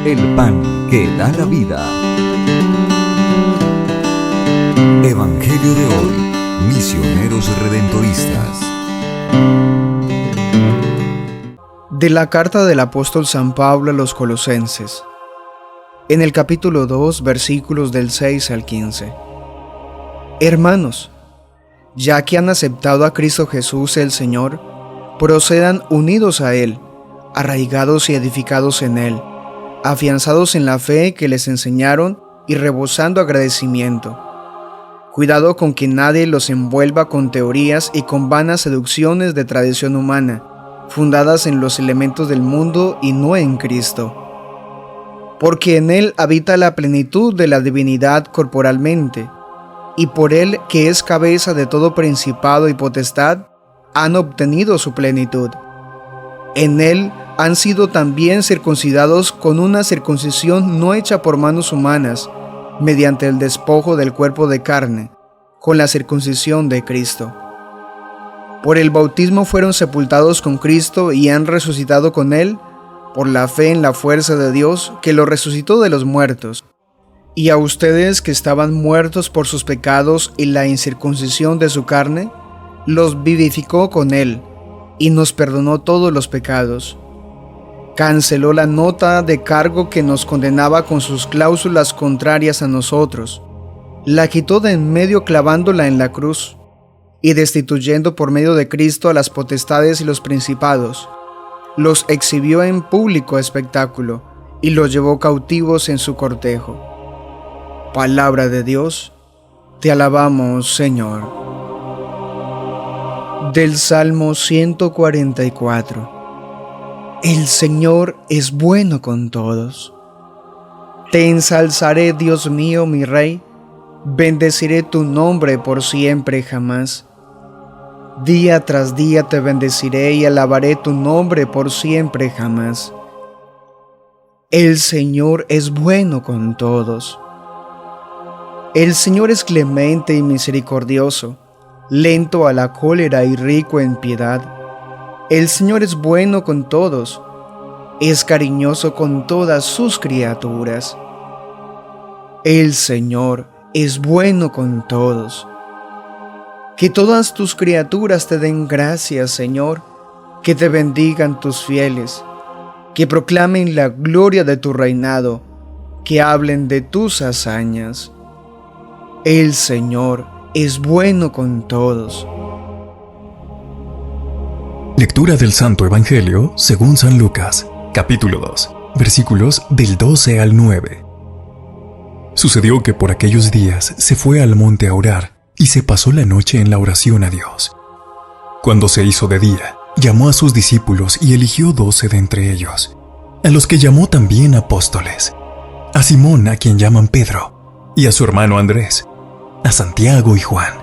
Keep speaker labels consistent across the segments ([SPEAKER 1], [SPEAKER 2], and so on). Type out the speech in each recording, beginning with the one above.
[SPEAKER 1] el pan que da la vida. Evangelio de hoy, misioneros redentoristas.
[SPEAKER 2] De la carta del apóstol San Pablo a los Colosenses, en el capítulo 2, versículos del 6 al 15. Hermanos, ya que han aceptado a Cristo Jesús el Señor, procedan unidos a Él, arraigados y edificados en Él, afianzados en la fe que les enseñaron y rebosando agradecimiento. Cuidado con que nadie los envuelva con teorías y con vanas seducciones de tradición humana, fundadas en los elementos del mundo y no en Cristo. Porque en Él habita la plenitud de la divinidad corporalmente, y por Él, que es cabeza de todo principado y potestad, han obtenido su plenitud. En Él han sido también circuncidados con una circuncisión no hecha por manos humanas, mediante el despojo del cuerpo de carne, con la circuncisión de Cristo. Por el bautismo fueron sepultados con Cristo y han resucitado con Él, por la fe en la fuerza de Dios que lo resucitó de los muertos. Y a ustedes que estaban muertos por sus pecados y la incircuncisión de su carne, los vivificó con Él, y nos perdonó todos los pecados. Canceló la nota de cargo que nos condenaba con sus cláusulas contrarias a nosotros. La quitó de en medio clavándola en la cruz, y destituyendo por medio de Cristo a las potestades y los principados, los exhibió en público espectáculo, y los llevó cautivos en su cortejo. Palabra de Dios, te alabamos, Señor. Del Salmo 144. El Señor es bueno con todos. Te ensalzaré, Dios mío, mi Rey, bendeciré tu nombre por siempre jamás. Día tras día te bendeciré y alabaré tu nombre por siempre jamás. El Señor es bueno con todos. El Señor es clemente y misericordioso, lento a la cólera y rico en piedad. El Señor es bueno con todos, es cariñoso con todas sus criaturas. El Señor es bueno con todos. Que todas tus criaturas te den gracias, Señor, que te bendigan tus fieles, que proclamen la gloria de tu reinado, que hablen de tus hazañas. El Señor es bueno con todos.
[SPEAKER 3] Lectura del Santo Evangelio según San Lucas, capítulo 2, versículos del 12 al 9. Sucedió que por aquellos días se fue al monte a orar y se pasó la noche en la oración a Dios. Cuando se hizo de día, llamó a sus discípulos y eligió 12 de entre ellos, a los que llamó también apóstoles, a Simón, a quien llaman Pedro, y a su hermano Andrés, a Santiago y Juan,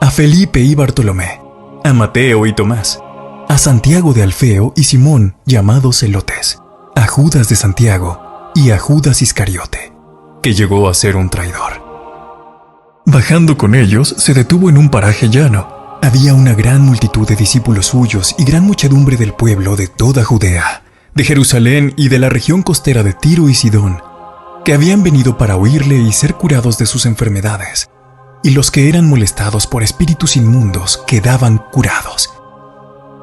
[SPEAKER 3] a Felipe y Bartolomé, a Mateo y Tomás, a Santiago de Alfeo y Simón, llamados Zelotes, a Judas de Santiago y a Judas Iscariote, que llegó a ser un traidor. Bajando con ellos, se detuvo en un paraje llano. Había una gran multitud de discípulos suyos y gran muchedumbre del pueblo de toda Judea, de Jerusalén y de la región costera de Tiro y Sidón, que habían venido para oírle y ser curados de sus enfermedades. Y los que eran molestados por espíritus inmundos quedaban curados.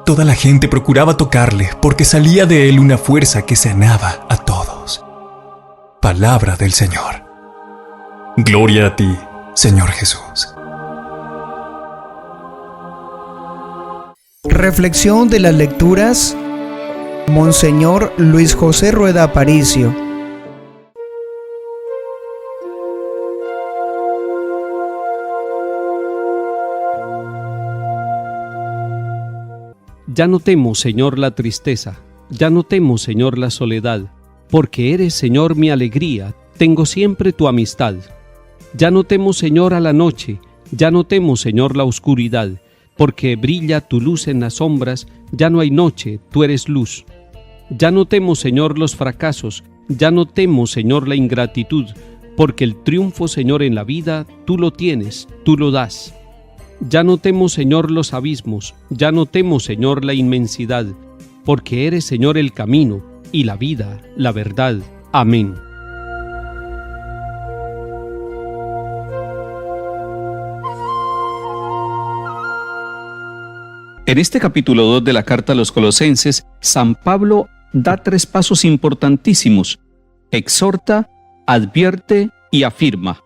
[SPEAKER 3] Toda la gente procuraba tocarle, porque salía de él una fuerza que sanaba a todos. Palabra del Señor. Gloria a ti, Señor Jesús.
[SPEAKER 2] Reflexión de las lecturas. Monseñor Luis José Rueda Aparicio.
[SPEAKER 4] Ya no temo, Señor, la tristeza, ya no temo, Señor, la soledad, porque eres, Señor, mi alegría, tengo siempre tu amistad. Ya no temo, Señor, a la noche, ya no temo, Señor, la oscuridad, porque brilla tu luz en las sombras, ya no hay noche, tú eres luz. Ya no temo, Señor, los fracasos, ya no temo, Señor, la ingratitud, porque el triunfo, Señor, en la vida, tú lo tienes, tú lo das. Ya no temo, Señor, los abismos, ya no temo, Señor, la inmensidad, porque eres, Señor, el camino y la vida, la verdad Amén. En este capítulo 2 de la carta a los Colosenses, San Pablo da 3 pasos importantísimos: exhorta, advierte y afirma.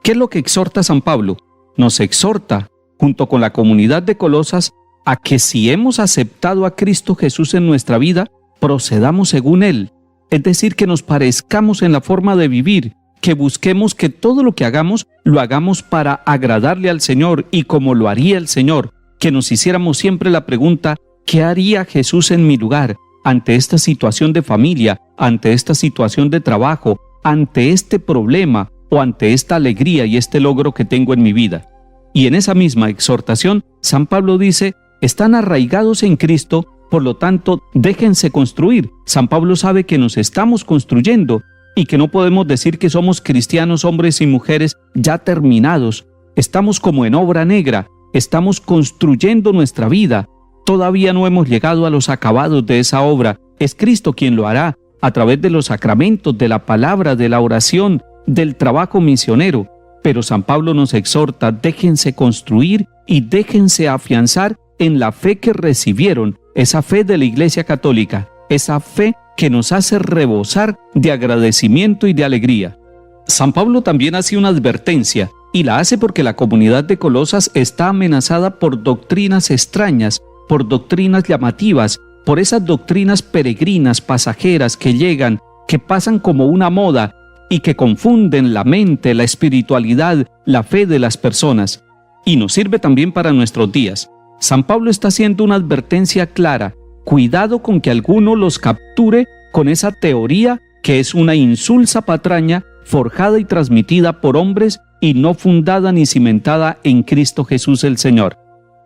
[SPEAKER 4] ¿Qué es lo que exhorta San Pablo? Nos exhorta, junto con la comunidad de Colosas, a que si hemos aceptado a Cristo Jesús en nuestra vida, procedamos según Él. Es decir, que nos parezcamos en la forma de vivir, que busquemos que todo lo que hagamos, lo hagamos para agradarle al Señor y como lo haría el Señor. Que nos hiciéramos siempre la pregunta: ¿qué haría Jesús en mi lugar ante esta situación de familia, ante esta situación de trabajo, ante este problema o ante esta alegría y este logro que tengo en mi vida? Y en esa misma exhortación, San Pablo dice: están arraigados en Cristo, por lo tanto, déjense construir. San Pablo sabe que nos estamos construyendo y que no podemos decir que somos cristianos, hombres y mujeres ya terminados. Estamos como en obra negra. Estamos construyendo nuestra vida. Todavía no hemos llegado a los acabados de esa obra. Es Cristo quien lo hará a través de los sacramentos, de la palabra, de la oración, del trabajo misionero. Pero San Pablo nos exhorta: déjense construir y déjense afianzar en la fe que recibieron, esa fe de la Iglesia Católica, esa fe que nos hace rebosar de agradecimiento y de alegría. San Pablo también hace una advertencia, y la hace porque la comunidad de Colosas está amenazada por doctrinas extrañas, por doctrinas llamativas, por esas doctrinas peregrinas, pasajeras que llegan, que pasan como una moda y que confunden la mente, la espiritualidad, la fe de las personas. Y nos sirve también para nuestros días. San Pablo está haciendo una advertencia clara: cuidado con que alguno los capture con esa teoría que es una insulsa patraña forjada y transmitida por hombres y no fundada ni cimentada en Cristo Jesús el Señor.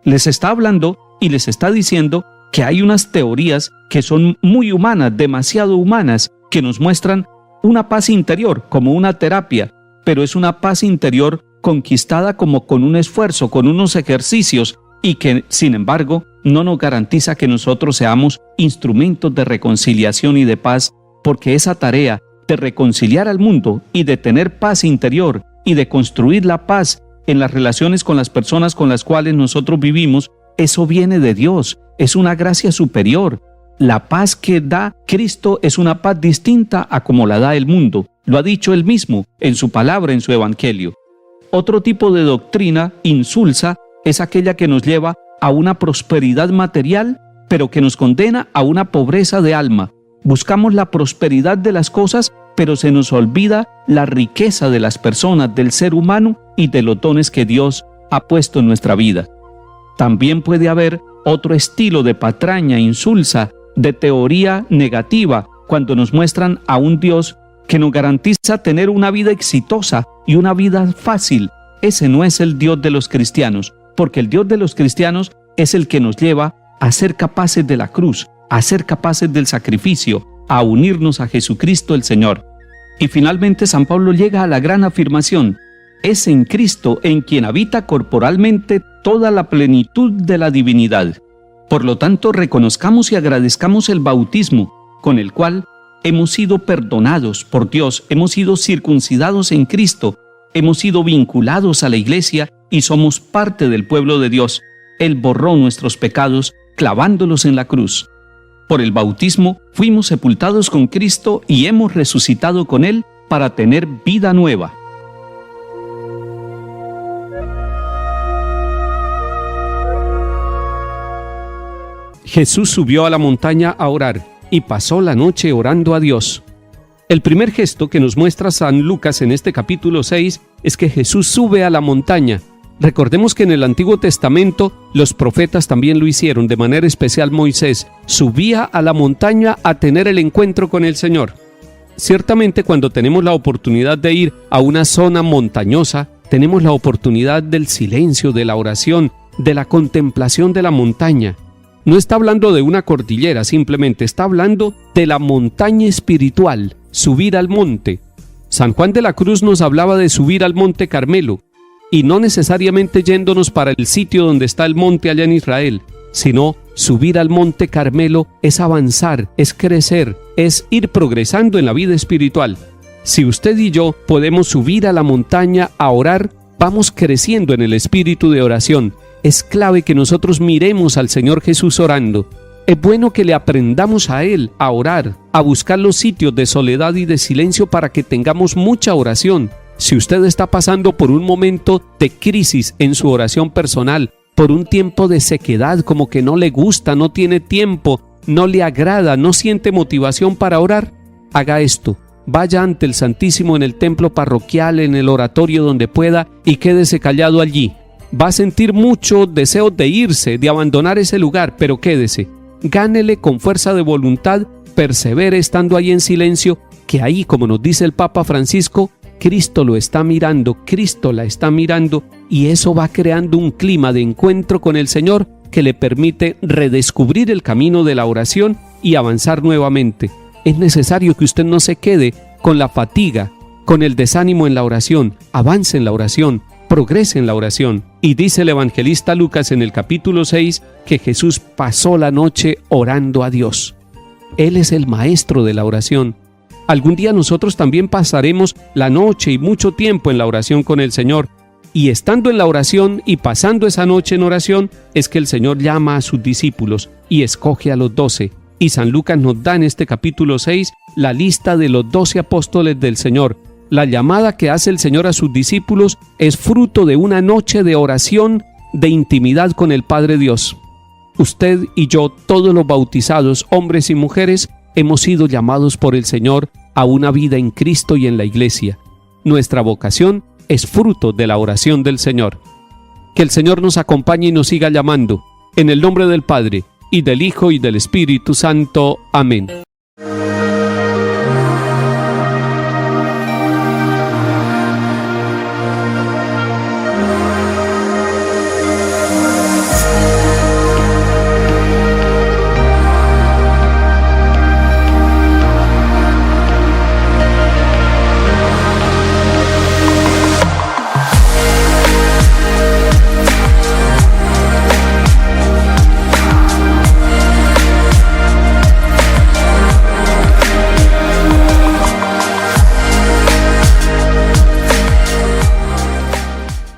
[SPEAKER 4] Les está hablando y les está diciendo que hay unas teorías que son muy humanas, demasiado humanas, que nos muestran una paz interior como una terapia, pero es una paz interior conquistada como con un esfuerzo, con unos ejercicios, y que, sin embargo, no nos garantiza que nosotros seamos instrumentos de reconciliación y de paz, porque esa tarea de reconciliar al mundo y de tener paz interior y de construir la paz en las relaciones con las personas con las cuales nosotros vivimos, eso viene de Dios, es una gracia superior. La paz que da Cristo es una paz distinta a como la da el mundo. Lo ha dicho Él mismo en su palabra, en su Evangelio. Otro tipo de doctrina insulsa es aquella que nos lleva a una prosperidad material, pero que nos condena a una pobreza de alma. Buscamos la prosperidad de las cosas, pero se nos olvida la riqueza de las personas, del ser humano y de los dones que Dios ha puesto en nuestra vida. También puede haber otro estilo de patraña insulsa, de teoría negativa, cuando nos muestran a un Dios que nos garantiza tener una vida exitosa y una vida fácil. Ese no es el Dios de los cristianos, porque el Dios de los cristianos es el que nos lleva a ser capaces de la cruz, a ser capaces del sacrificio, a unirnos a Jesucristo el Señor. Y finalmente San Pablo llega a la gran afirmación: es en Cristo en quien habita corporalmente toda la plenitud de la divinidad. Por lo tanto, reconozcamos y agradezcamos el bautismo, con el cual hemos sido perdonados por Dios, hemos sido circuncidados en Cristo, hemos sido vinculados a la Iglesia y somos parte del pueblo de Dios. Él borró nuestros pecados clavándolos en la cruz. Por el bautismo fuimos sepultados con Cristo y hemos resucitado con Él para tener vida nueva. Jesús subió a la montaña a orar y pasó la noche orando a Dios. El primer gesto que nos muestra San Lucas en este capítulo 6 es que Jesús sube a la montaña. Recordemos que en el Antiguo Testamento los profetas también lo hicieron, de manera especial Moisés subía a la montaña a tener el encuentro con el Señor. Ciertamente, cuando tenemos la oportunidad de ir a una zona montañosa, tenemos la oportunidad del silencio, de la oración, de la contemplación de la montaña. No está hablando de una cordillera, simplemente está hablando de la montaña espiritual, subir al monte. San Juan de la Cruz nos hablaba de subir al monte Carmelo, y no necesariamente yéndonos para el sitio donde está el monte allá en Israel, sino subir al Monte Carmelo es avanzar, es crecer, es ir progresando en la vida espiritual. Si usted y yo podemos subir a la montaña a orar, vamos creciendo en el espíritu de oración. Es clave que nosotros miremos al Señor Jesús orando. Es bueno que le aprendamos a Él a orar, a buscar los sitios de soledad y de silencio para que tengamos mucha oración. Si usted está pasando por un momento de crisis en su oración personal, por un tiempo de sequedad, como que no le gusta, no tiene tiempo, no le agrada, no siente motivación para orar, haga esto. Vaya ante el Santísimo en el templo parroquial, en el oratorio donde pueda, y quédese callado allí. Va a sentir mucho deseo de irse, de abandonar ese lugar, pero quédese. Gánele con fuerza de voluntad, persevere estando ahí en silencio, que ahí, como nos dice el Papa Francisco, Cristo lo está mirando, Cristo la está mirando, y eso va creando un clima de encuentro con el Señor que le permite redescubrir el camino de la oración y avanzar nuevamente. Es necesario que usted no se quede con la fatiga, con el desánimo en la oración. Avance en la oración, progrese en la oración. Y dice el evangelista Lucas en el capítulo 6 que Jesús pasó la noche orando a Dios. Él es el maestro de la oración. Algún día nosotros también pasaremos la noche y mucho tiempo en la oración con el Señor. Y estando en la oración y pasando esa noche en oración, es que el Señor llama a sus discípulos y escoge a los 12. Y San Lucas nos da en este capítulo 6 la lista de los 12 apóstoles del Señor. La llamada que hace el Señor a sus discípulos es fruto de una noche de oración, de intimidad con el Padre Dios. Usted y yo, todos los bautizados, hombres y mujeres, hemos sido llamados por el Señor a una vida en Cristo y en la Iglesia. Nuestra vocación es fruto de la oración del Señor. Que el Señor nos acompañe y nos siga llamando. En el nombre del Padre, y del Hijo, y del Espíritu Santo. Amén.